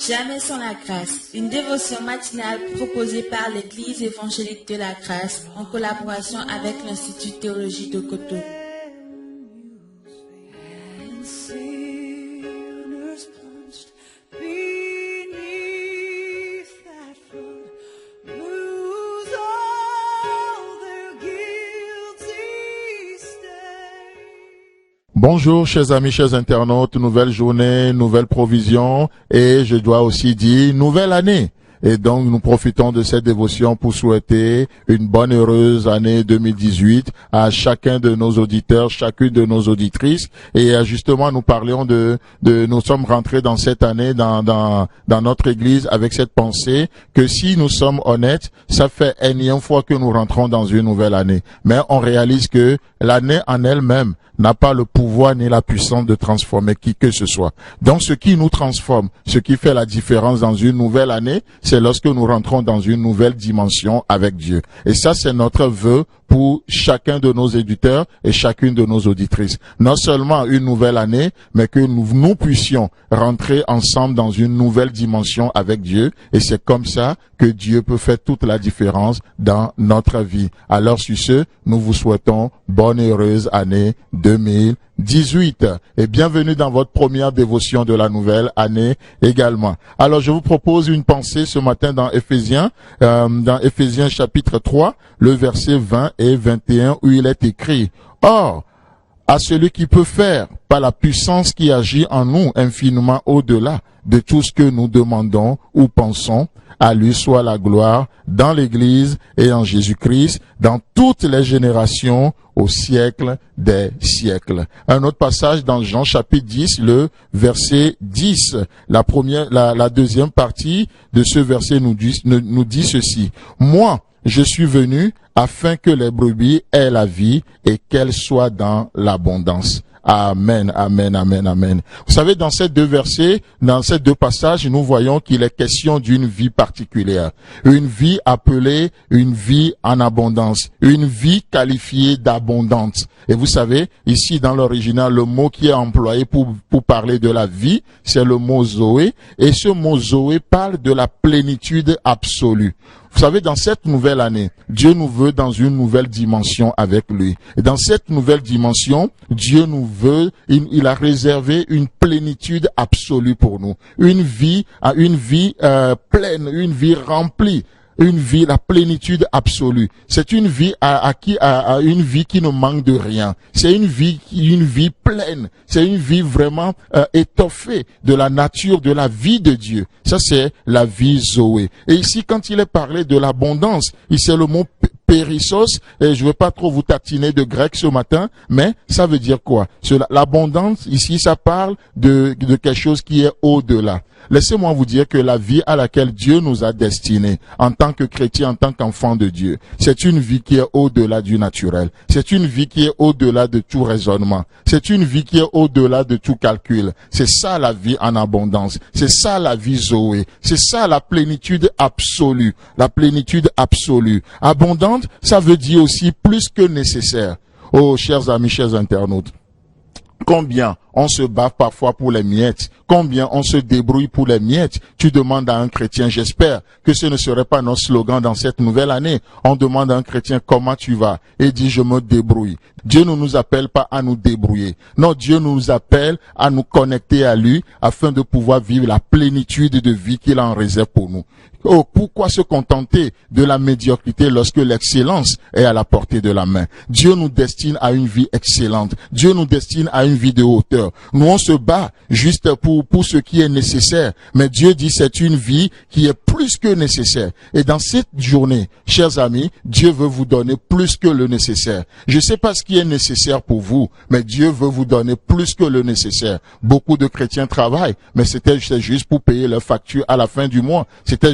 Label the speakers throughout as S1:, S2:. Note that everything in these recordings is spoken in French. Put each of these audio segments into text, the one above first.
S1: Jamais sans la grâce, une dévotion matinale proposée par l'Église évangélique de la grâce en collaboration avec l'Institut Théologie de Cotonou.
S2: Bonjour chers amis, chers internautes, nouvelle journée, nouvelle provision et je dois aussi dire nouvelle année. Et donc nous profitons de cette dévotion pour souhaiter une bonne heureuse année 2018 à chacun de nos auditeurs, chacune de nos auditrices. Et justement nous parlions nous sommes rentrés dans cette année dans notre église avec cette pensée que si nous sommes honnêtes, ça fait énième fois que nous rentrons dans une nouvelle année. Mais on réalise que l'année en elle-même n'a pas le pouvoir ni la puissance de transformer qui que ce soit. Donc ce qui nous transforme, ce qui fait la différence dans une nouvelle année, c'est lorsque nous rentrons dans une nouvelle dimension avec Dieu. Et ça, c'est notre vœu pour chacun de nos éditeurs et chacune de nos auditrices. Non seulement une nouvelle année, mais que nous puissions rentrer ensemble dans une nouvelle dimension avec Dieu. Et c'est comme ça que Dieu peut faire toute la différence dans notre vie. Alors sur ce, nous vous souhaitons bonne et heureuse année 2018 et bienvenue dans votre première dévotion de la nouvelle année également. Alors je vous propose une pensée ce matin dans Éphésiens chapitre 3, le verset 20 et 21 où il est écrit: Or, à celui qui peut faire par la puissance qui agit en nous infiniment au-delà de tout ce que nous demandons ou pensons, à lui soit la gloire dans l'Église et en Jésus-Christ, dans toutes les générations, au siècle des siècles. Un autre passage dans Jean chapitre 10, le verset 10. La deuxième partie de ce verset nous dit ceci: Moi, je suis venu afin que les brebis aient la vie et qu'elles soient dans l'abondance. Amen, amen, amen, amen. Vous savez, dans ces deux versets, dans ces deux passages, nous voyons qu'il est question d'une vie particulière. Une vie appelée une vie en abondance. Une vie qualifiée d'abondante. Et vous savez, ici dans l'original, le mot qui est employé pour parler de la vie, c'est le mot Zoé. Et ce mot Zoé parle de la plénitude absolue. Vous savez, dans cette nouvelle année, Dieu nous veut dans une nouvelle dimension avec lui. Et dans cette nouvelle dimension, Dieu nous veut, il a réservé une plénitude absolue pour nous. Une vie pleine, une vie remplie. Une vie, la plénitude absolue. C'est une vie une vie qui ne manque de rien. C'est une vie pleine. C'est une vie vraiment étoffée de la nature, de la vie de Dieu. Ça, c'est la vie Zoé. Et ici, quand il est parlé de l'abondance, c'est le mot périssos, et je veux pas trop vous tatiner de grec ce matin, mais ça veut dire quoi? L'abondance, ici, ça parle de quelque chose qui est au-delà. Laissez-moi vous dire que la vie à laquelle Dieu nous a destinés, en tant que chrétiens, en tant qu'enfants de Dieu, c'est une vie qui est au-delà du naturel. C'est une vie qui est au-delà de tout raisonnement. C'est une vie qui est au-delà de tout calcul. C'est ça la vie en abondance. C'est ça la vie Zoé. C'est ça la plénitude absolue. La plénitude absolue. Abondante, ça veut dire aussi plus que nécessaire. Oh, chers amis, chers internautes. Combien on se bat parfois pour les miettes, combien on se débrouille pour les miettes. Tu demandes à un chrétien, j'espère que ce ne serait pas notre slogan dans cette nouvelle année. On demande à un chrétien comment tu vas et dit je me débrouille. Dieu ne nous appelle pas à nous débrouiller. Non, Dieu nous appelle à nous connecter à lui afin de pouvoir vivre la plénitude de vie qu'il en réserve pour nous. Oh, pourquoi se contenter de la médiocrité lorsque l'excellence est à la portée de la main? Dieu nous destine à une vie excellente. Dieu nous destine à une vie de hauteur. Nous, on se bat juste pour ce qui est nécessaire. Mais Dieu dit c'est une vie qui est plus que nécessaire. Et dans cette journée, chers amis, Dieu veut vous donner plus que le nécessaire. Je ne sais pas ce qui est nécessaire pour vous, mais Dieu veut vous donner plus que le nécessaire. Beaucoup de chrétiens travaillent, mais c'est juste pour payer leurs factures à la fin du mois. C'est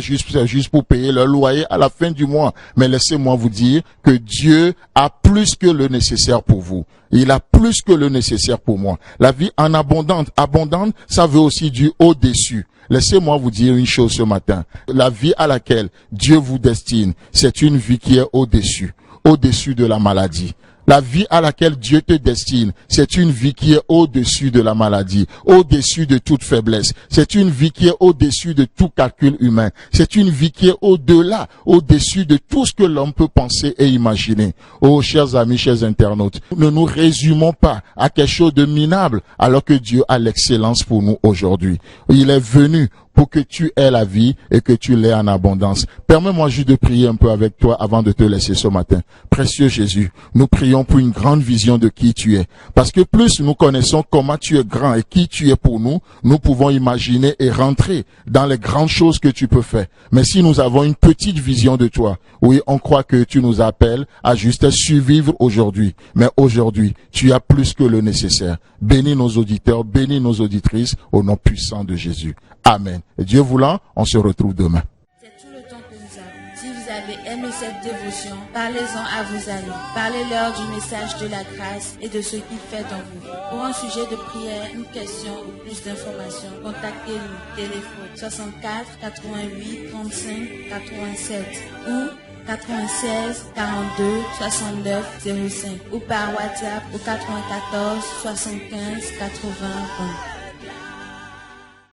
S2: juste pour payer leur loyer à la fin du mois. Mais laissez-moi vous dire que Dieu a plus que le nécessaire pour vous. Il a plus que le nécessaire pour moi. La vie en abondante, ça veut aussi du au-dessus. Laissez-moi vous dire une chose ce matin. La vie à laquelle Dieu vous destine, c'est une vie qui est au-dessus de la maladie. La vie à laquelle Dieu te destine, c'est une vie qui est au-dessus de la maladie, au-dessus de toute faiblesse. C'est une vie qui est au-dessus de tout calcul humain. C'est une vie qui est au-delà, au-dessus de tout ce que l'homme peut penser et imaginer. Oh, chers amis, chers internautes, ne nous résumons pas à quelque chose de minable alors que Dieu a l'excellence pour nous aujourd'hui. Il est venu pour que tu aies la vie et que tu l'aies en abondance. Permets-moi juste de prier un peu avec toi avant de te laisser ce matin. Précieux Jésus, nous prions pour une grande vision de qui tu es. Parce que plus nous connaissons comment tu es grand et qui tu es pour nous, nous pouvons imaginer et rentrer dans les grandes choses que tu peux faire. Mais si nous avons une petite vision de toi, oui, on croit que tu nous appelles à juste survivre aujourd'hui. Mais aujourd'hui, tu as plus que le nécessaire. Bénis nos auditeurs, bénis nos auditrices au nom puissant de Jésus. Amen. Et Dieu voulant, on se retrouve demain.
S1: C'est tout le temps que nous avons. Si vous avez aimé cette dévotion, parlez-en à vos amis. Parlez-leur du message de la grâce et de ce qu'il fait dans vous. Pour un sujet de prière, une question ou plus d'informations, contactez-nous. Téléphone 64 88 35 87 ou 96 42 69 05 ou par WhatsApp au 94 75 80 20.